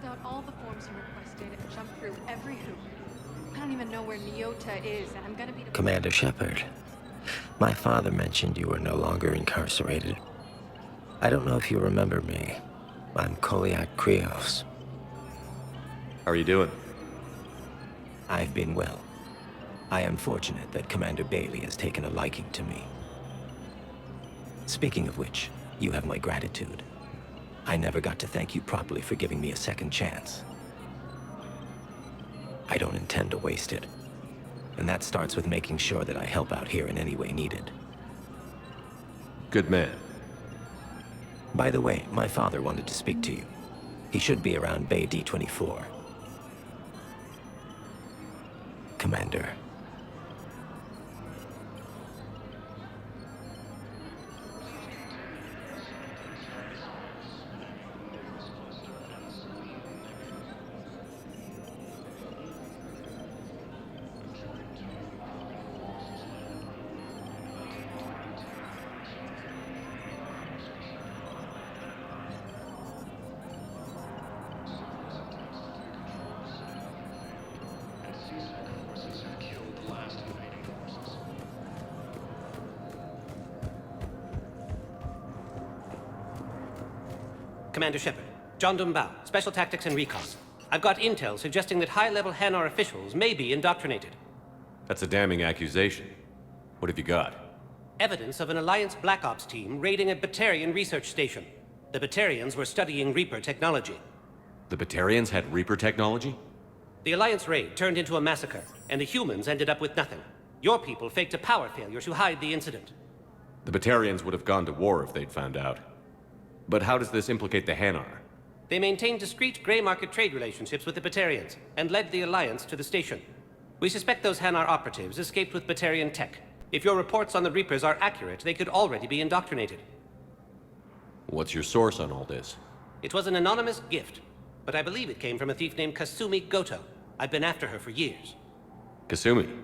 out all the forms you requested and jumped through every hoop. I don't even know where Nyota is, and I'm gonna be... Commander Shepard, my father mentioned you were no longer incarcerated. I don't know if you remember me. I'm Koliak Krios. How are you doing? I've been well. I am fortunate that Commander Bailey has taken a liking to me. Speaking of which, you have my gratitude. I never got to thank you properly for giving me a second chance. I don't intend to waste it. And that starts with making sure that I help out here in any way needed. Good man. By the way, my father wanted to speak to you. He should be around Bay D-24. Commander. Commander Shepard, John Dumbao, Special Tactics and Recon. I've got intel suggesting that high-level Hanar officials may be indoctrinated. That's a damning accusation. What have you got? Evidence of an Alliance Black Ops team raiding a Batarian research station. The Batarians were studying Reaper technology. The Batarians had Reaper technology? The Alliance raid turned into a massacre, and the humans ended up with nothing. Your people faked a power failure to hide the incident. The Batarians would have gone to war if they'd found out. But how does this implicate the Hanar? They maintained discreet gray market trade relationships with the Batarians, and led the Alliance to the station. We suspect those Hanar operatives escaped with Batarian tech. If your reports on the Reapers are accurate, they could already be indoctrinated. What's your source on all this? It was an anonymous gift, but I believe it came from a thief named Kasumi Goto. I've been after her for years. Kasumi?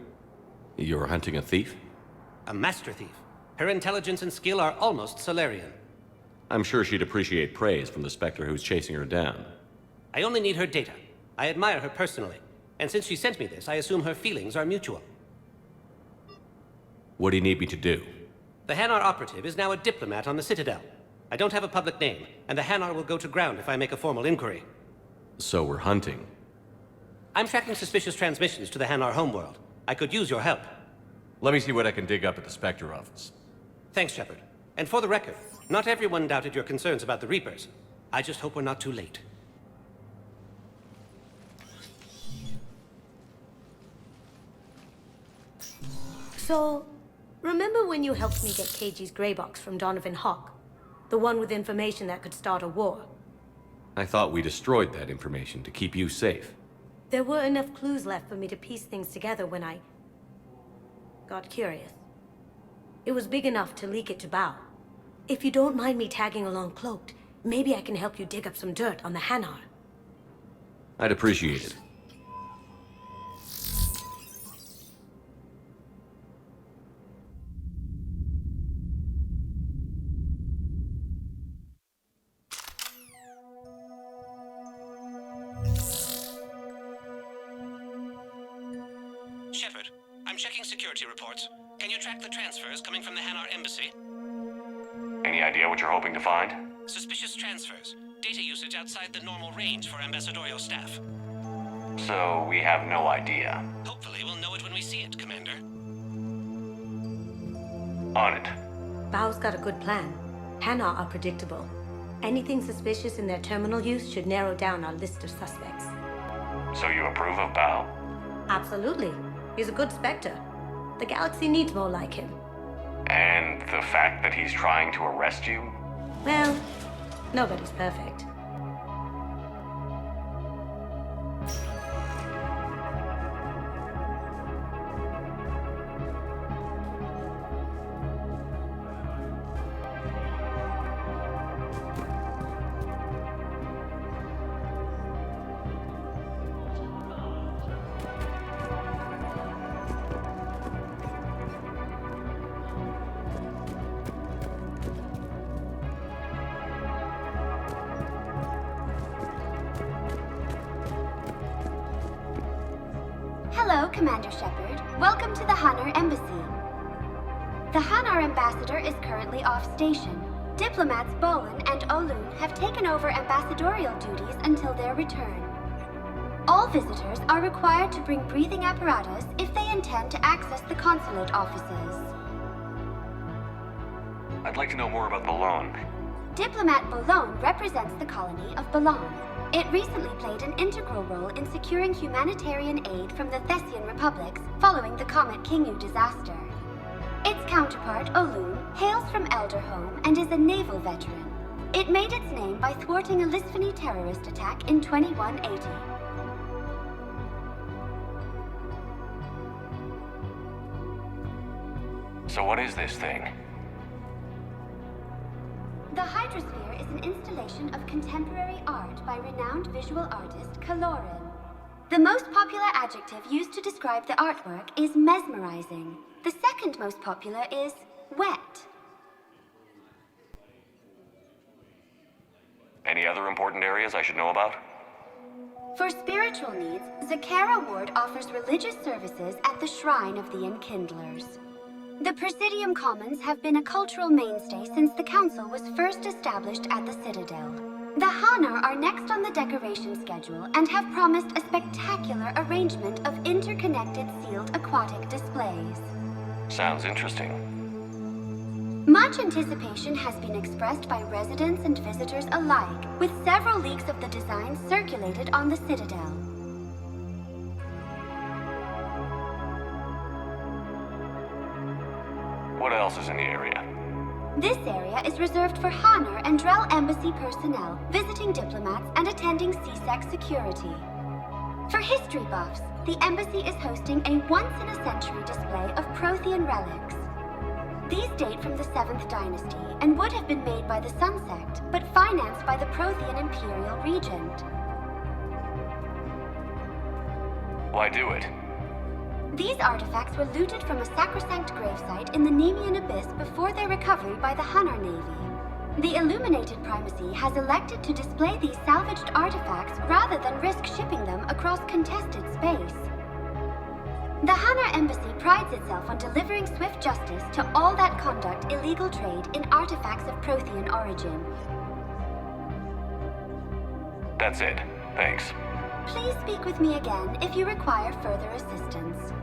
You're hunting a thief? A master thief. Her intelligence and skill are almost Solarian. I'm sure she'd appreciate praise from the Spectre who's chasing her down. I only need her data. I admire her personally. And since she sent me this, I assume her feelings are mutual. What do you need me to do? The Hanar operative is now a diplomat on the Citadel. I don't have a public name, and the Hanar will go to ground if I make a formal inquiry. So we're hunting. I'm tracking suspicious transmissions to the Hanar homeworld. I could use your help. Let me see what I can dig up at the Spectre office. Thanks, Shepard. And for the record, not everyone doubted your concerns about the Reapers. I just hope we're not too late. So, remember when you helped me get KG's gray box from Donovan Hawk? The one with information that could start a war? I thought we destroyed that information to keep you safe. There were enough clues left for me to piece things together when I got curious. It was big enough to leak it to Bao. If you don't mind me tagging along cloaked, maybe I can help you dig up some dirt on the Hanar. I'd appreciate it. Shepard, I'm checking security reports. Can you track the transfers coming from the Hanar embassy? Any idea what you're hoping to find? Suspicious transfers. Data usage outside the normal range for ambassadorial staff. So, we have no idea. Hopefully we'll know it when we see it, Commander. On it. Bao's got a good plan. Hanar are predictable. Anything suspicious in their terminal use should narrow down our list of suspects. So you approve of Bao? Absolutely. He's a good Spectre. The galaxy needs more like him. And the fact that he's trying to arrest you? Well, nobody's perfect. Hello, Commander Shepard. Welcome to the Hanar Embassy. The Hanar ambassador is currently off station. Diplomats Bolin and Olun have taken over ambassadorial duties until their return. All visitors are required to bring breathing apparatus if they intend to access the consulate offices. I'd like to know more about the loan. Diplomat Bolon represents the colony of Bolon. It recently played an integral role in securing humanitarian aid from the Thessian republics following the Comet Kingu disaster. Its counterpart, Olun, hails from Elderhome and is a naval veteran. It made its name by thwarting a Lisphony terrorist attack in 2180. So what is this thing? The Hydrosphere is an installation of contemporary art by renowned visual artist Kaloran. The most popular adjective used to describe the artwork is mesmerizing. The second most popular is wet. Any other important areas I should know about? For spiritual needs, Zakara Ward offers religious services at the Shrine of the Enkindlers. The Presidium Commons have been a cultural mainstay since the Council was first established at the Citadel. The Hanar are next on the decoration schedule and have promised a spectacular arrangement of interconnected sealed aquatic displays. Sounds interesting. Much anticipation has been expressed by residents and visitors alike, with several leaks of the design circulated on the Citadel. What else is in the area? This area is reserved for Hanar and Drell Embassy personnel, visiting diplomats, and attending CSEC security. For history buffs, the embassy is hosting a once-in-a-century display of Prothean relics. These date from the 7th dynasty and would have been made by the Sun Sect, but financed by the Prothean Imperial Regent. Why do it? These artifacts were looted from a sacrosanct gravesite in the Nemean Abyss before their recovery by the Hanar Navy. The Illuminated Primacy has elected to display these salvaged artifacts rather than risk shipping them across contested space. The Hanar Embassy prides itself on delivering swift justice to all that conduct illegal trade in artifacts of Prothean origin. That's it. Thanks. Please speak with me again if you require further assistance.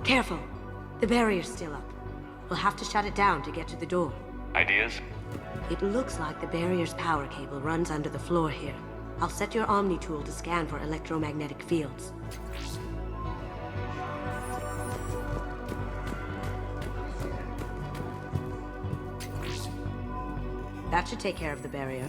Careful. The barrier's still up. We'll have to shut it down to get to the door. Ideas? It looks like the barrier's power cable runs under the floor here. I'll set your Omni tool to scan for electromagnetic fields. That should take care of the barrier.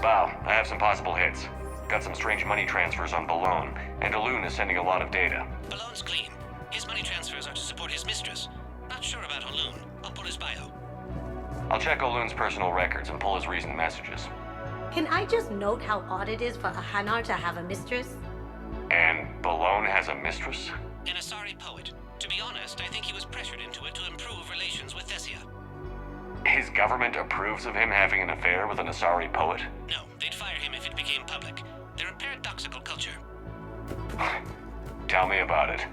Val, I have some possible hits. Got some strange money transfers on Balone, and Alun is sending a lot of data. Balone's clean. His money transfers are to support his mistress. Not sure about Alun. I'll pull his bio. I'll check Alun's personal records and pull his recent messages. Can I just note how odd it is for a Hanar to have a mistress? And Balone has a mistress? An Asari poet. To be honest, I think he was pressured into it to improve relations with Thessia. His government approves of him having an affair with an Asari poet? No, they'd fire him if it became public. They're a paradoxical culture. Tell me about it.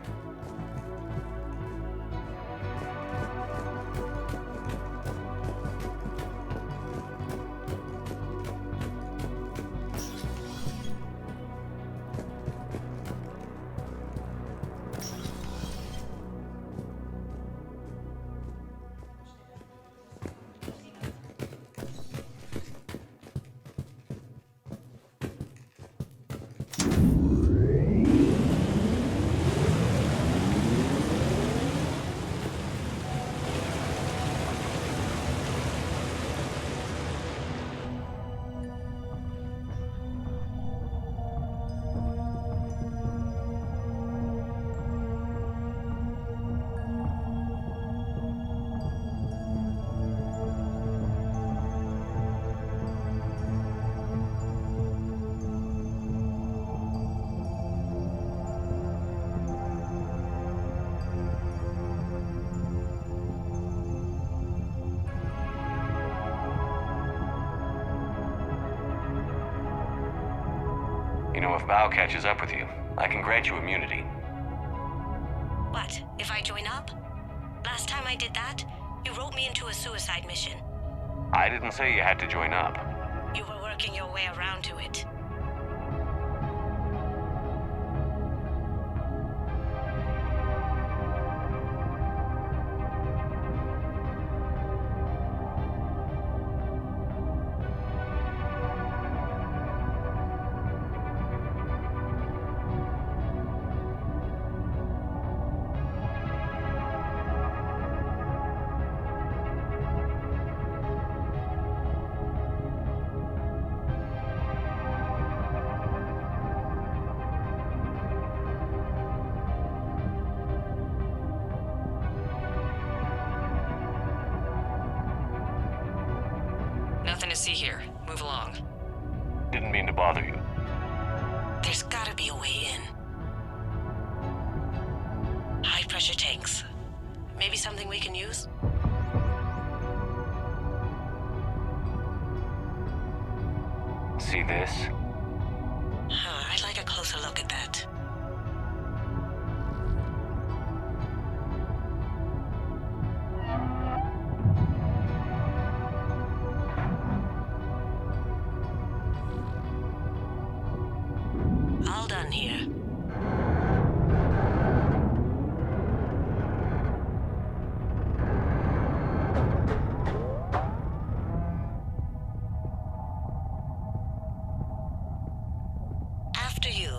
You know, if Bao catches up with you, I can grant you immunity. What, if I join up? Last time I did that, you wrote me into a suicide mission. I didn't say you had to join up. You were working your way around to it. Nothing to see here. Move along. Didn't mean to bother you. There's gotta be a way in. High pressure tanks. Maybe something we can use? See this? happen here? After you.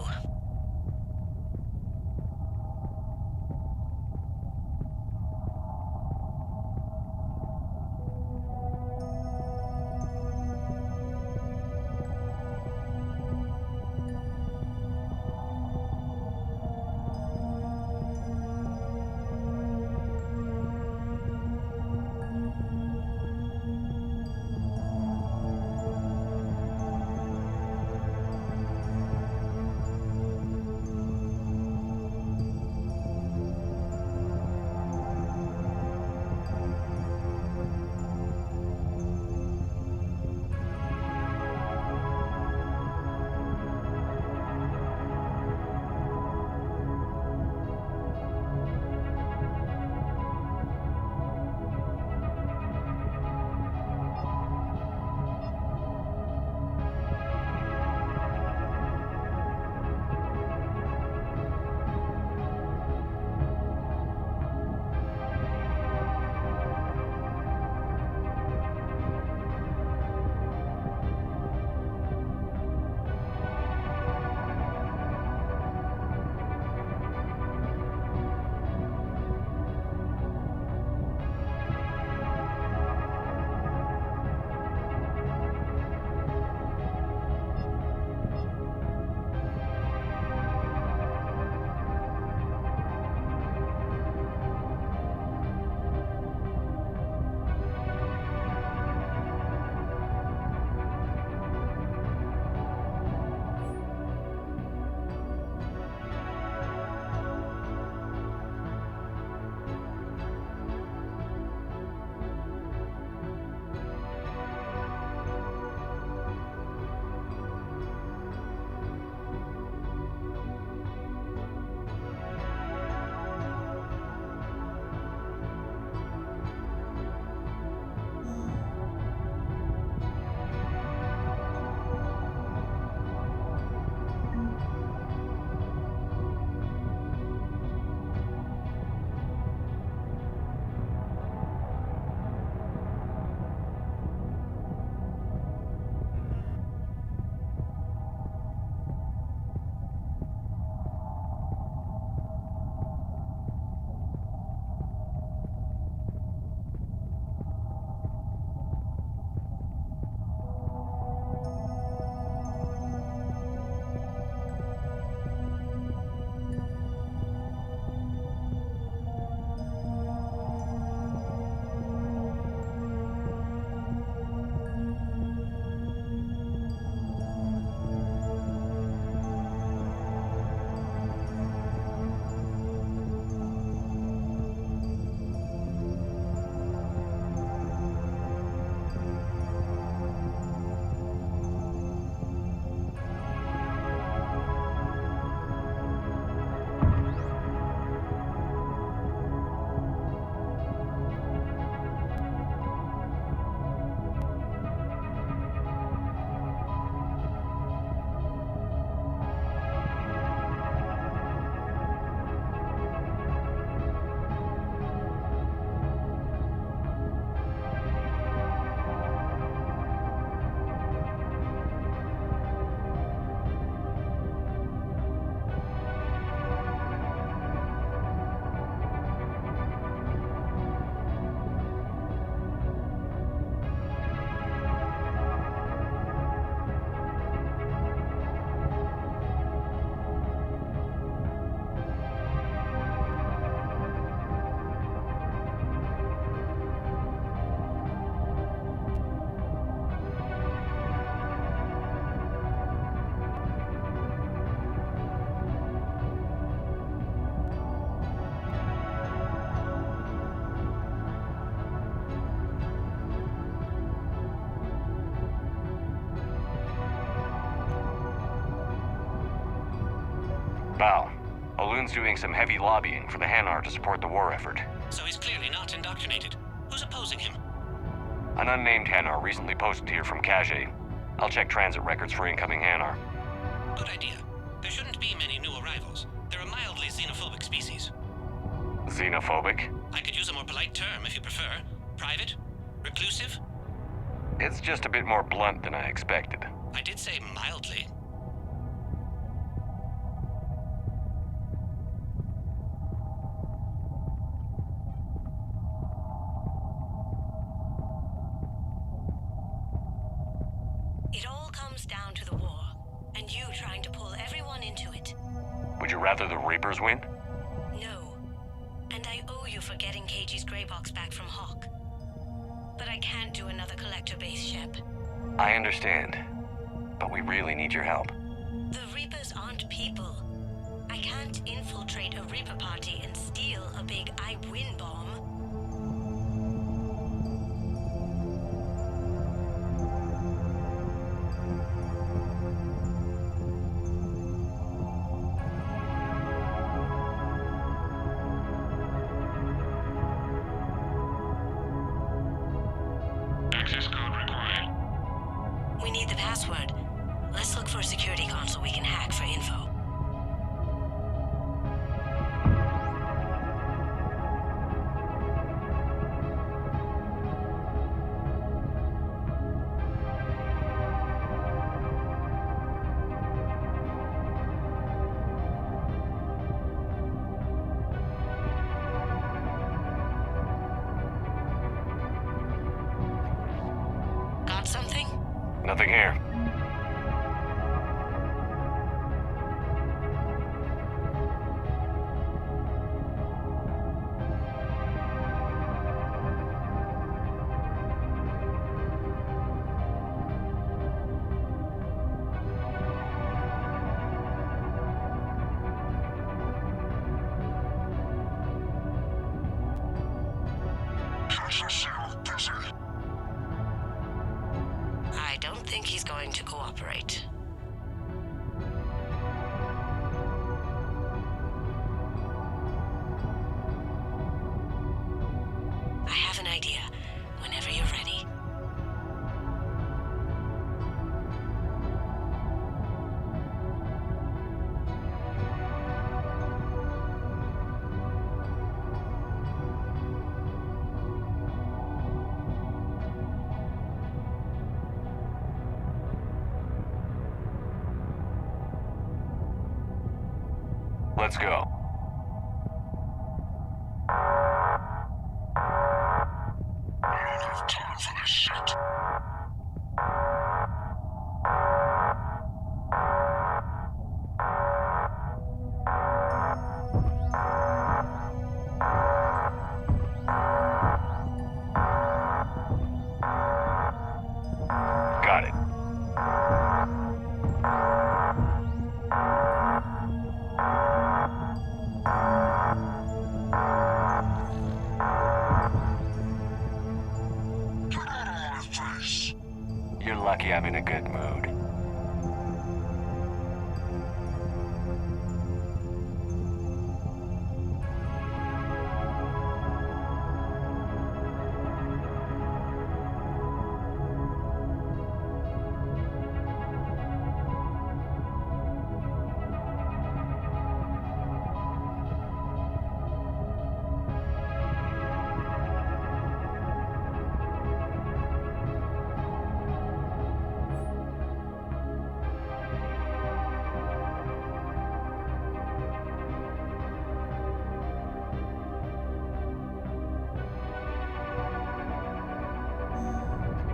Val, Aloon's doing some heavy lobbying for the Hanar to support the war effort. So he's clearly not indoctrinated. Who's opposing him? An unnamed Hanar recently posted here from Kage. I'll check transit records for incoming Hanar. Good idea. There shouldn't be many Claustrophobic? I could use a more polite term if you prefer. Private? Reclusive? It's just a bit more blunt than I expected. I did say mildly. It all comes down to the war, and you trying to pull everyone into it. Would you rather the Reapers win? No. And I owe you for getting KG's gray box back from Hawk. But I can't do another collector base, Shep. I understand. But we really need your help. The Reapers aren't people. I can't infiltrate a Reaper party and steal a big I win bomb. Access code required. We need the password. Let's look for a security console we can hack for info. Got something? Nothing here. I don't think he's going to cooperate. I have an idea. Whenever you're ready. Let's go. I don't have time for this shit. Got it. You're lucky I'm in a good mood.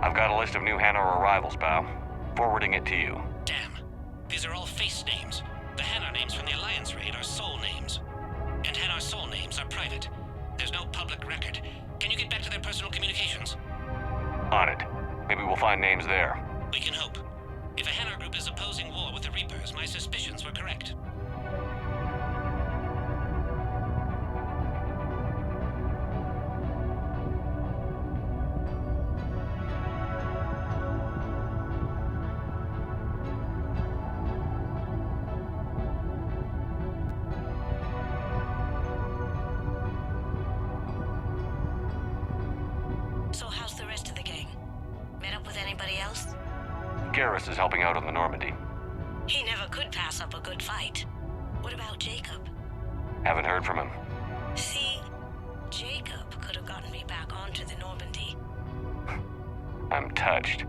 I've got a list of new Hanar arrivals, pal. Forwarding it to you. Damn. These are all face names. The Hanar names from the Alliance raid are soul names. And Hanar soul names are private. There's no public record. Can you get back to their personal communications? On it. Maybe we'll find names there. We can hope. If a Hanar group is opposing war with the Reapers, my suspicions were correct. So how's the rest of the gang? Met up with anybody else? Garrus is helping out on the Normandy. He never could pass up a good fight. What about Jacob? Haven't heard from him. See, gotten me back onto the Normandy. I'm touched.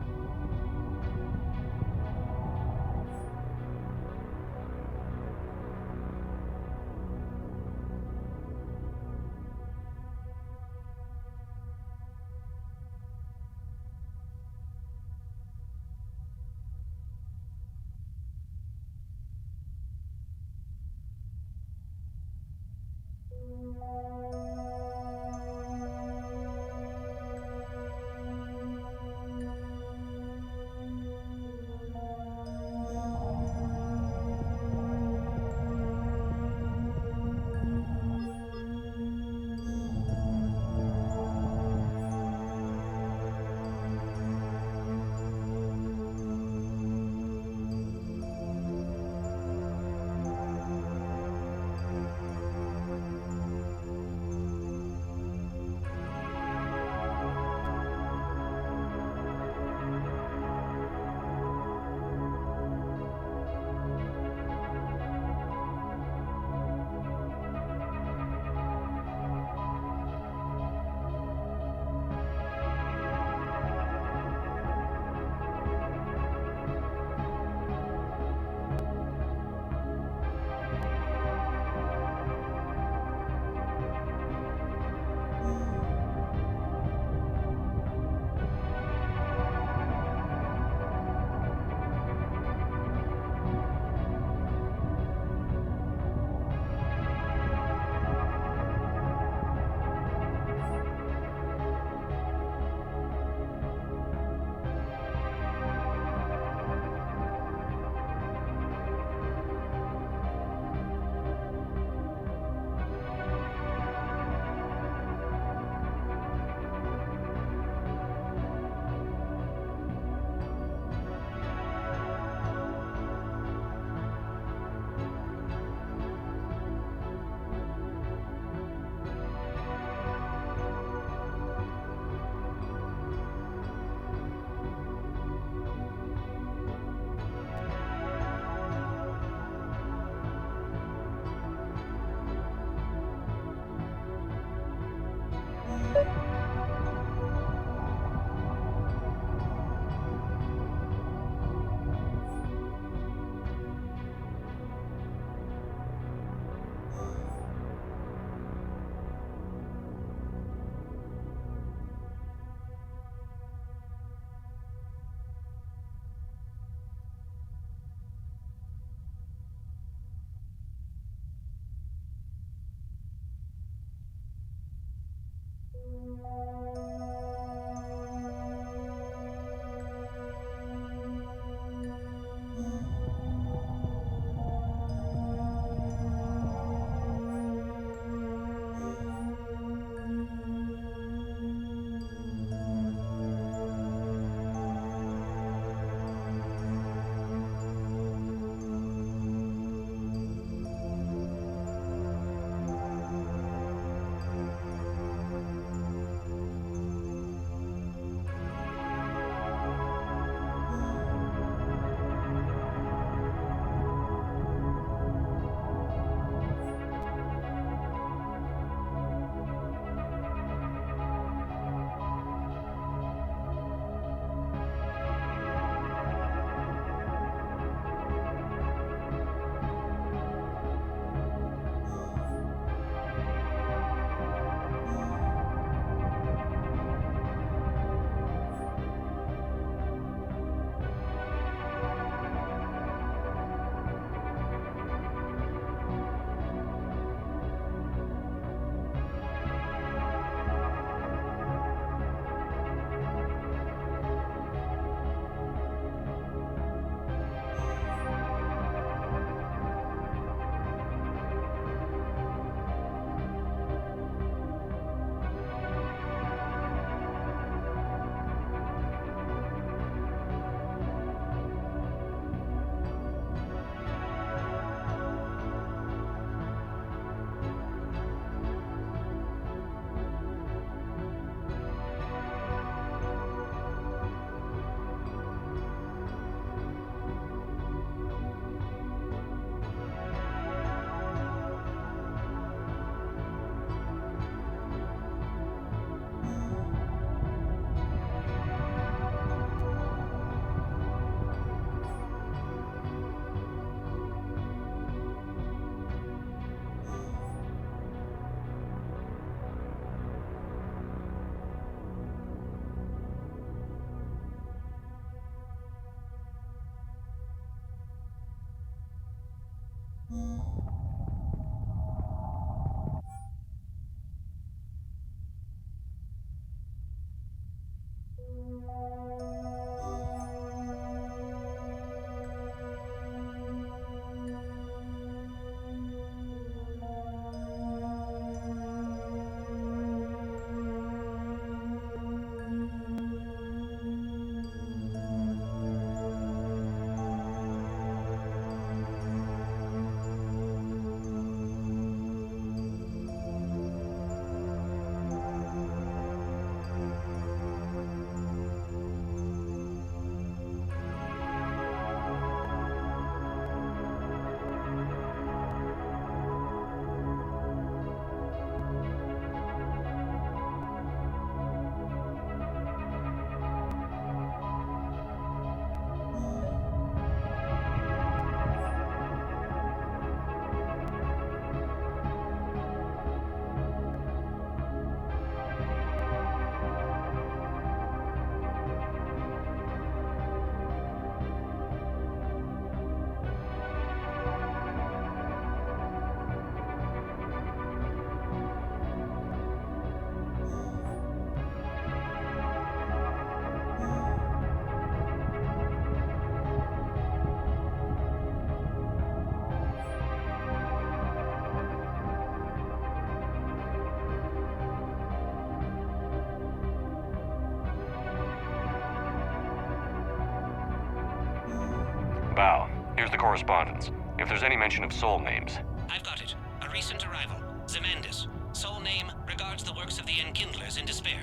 Val, here's the correspondence. If there's any mention of soul names. I've got it. A recent arrival. Zemandis. Sole name regards the works of the Enkindlers in despair.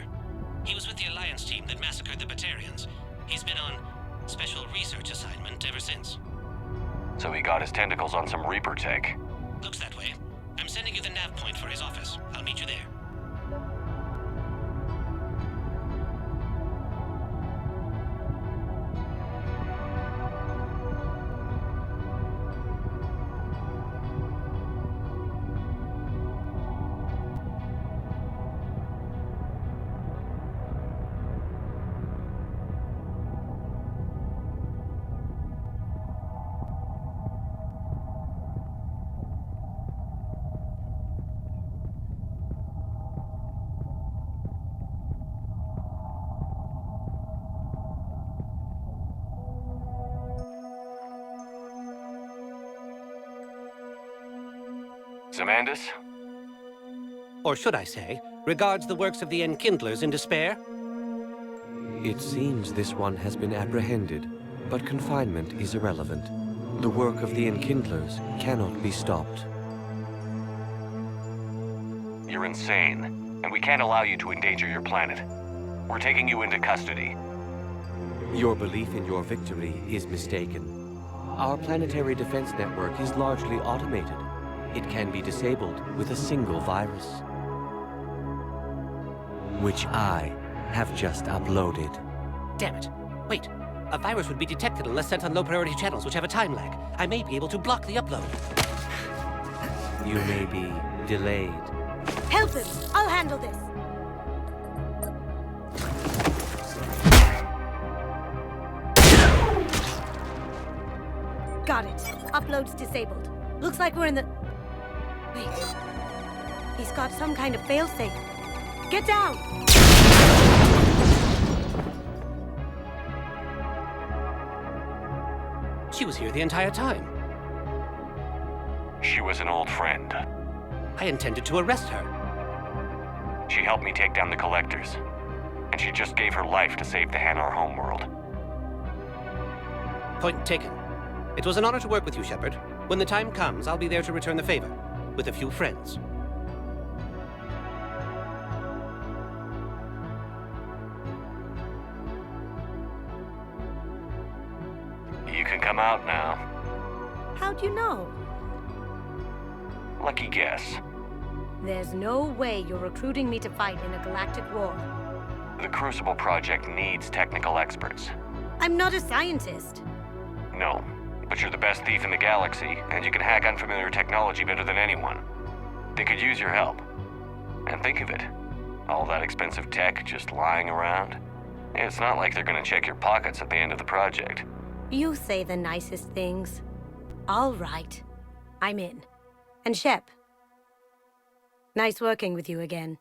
He was with the Alliance team that massacred the Batarians. He's been on special research assignment ever since. So he got his tentacles on some Reaper tech. Looks that way. I'm sending you the nav point for his office. I'll meet you there. Zemandis? Or should I say, regards the works of the Enkindlers in despair? It seems this one has been apprehended, but confinement is irrelevant. The work of the Enkindlers cannot be stopped. You're insane, and we can't allow you to endanger your planet. We're taking you into custody. Your belief in your victory is mistaken. Our planetary defense network is largely automated. It can be disabled with a single virus, which I have just uploaded. Damn it. Wait. A virus would be detected unless sent on low-priority channels, which have a time lag. I may be able to block the upload. You may be delayed. Help him! I'll handle this! Got it. Upload's disabled. Looks like we're in the... Wait. He's got some kind of failsafe. Get down! She was here the entire time. She was an old friend. I intended to arrest her. She helped me take down the Collectors. And she just gave her life to save the Hanar homeworld. Point taken. It was an honor to work with you, Shepard. When the time comes, I'll be there to return the favor. With a few friends. You can come out now. How'd you know? Lucky guess. There's no way you're recruiting me to fight in a galactic war. The Crucible Project needs technical experts. I'm not a scientist. No, but you're the best thief in the galaxy, and you can hack unfamiliar technology better than anyone. They could use your help. And think of it. All that expensive tech just lying around. It's not like they're gonna check your pockets at the end of the project. You say the nicest things. All right. I'm in. And Shep, nice working with you again.